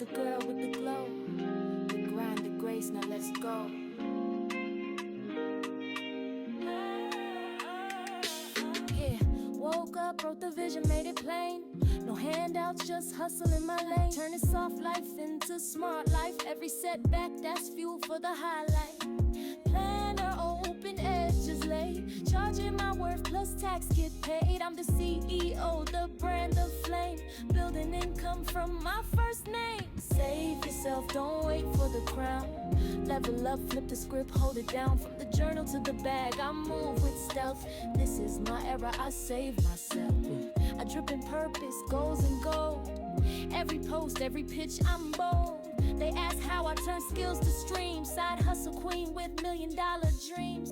the girl with the glow, the grind, the grace, now let's go. Yeah, woke up, wrote the vision, made it plain. No handouts, just hustle in my lane. Turning soft life into smart life. Every setback, that's fuel for the highlight. Planner open, edges laid. Charging my worth plus tax get paid. I'm the CEO, the brand of flame. Building income from my first name. Save yourself, don't wait for the crown. Level up, flip the script, hold it down. From the journal to the bag, I move with stealth. This is my era, I save myself. I drip in purpose, goals and gold. Every post, every pitch, I'm bold. They ask how I turn skills to streams. Side hustle queen with $1 million dreams.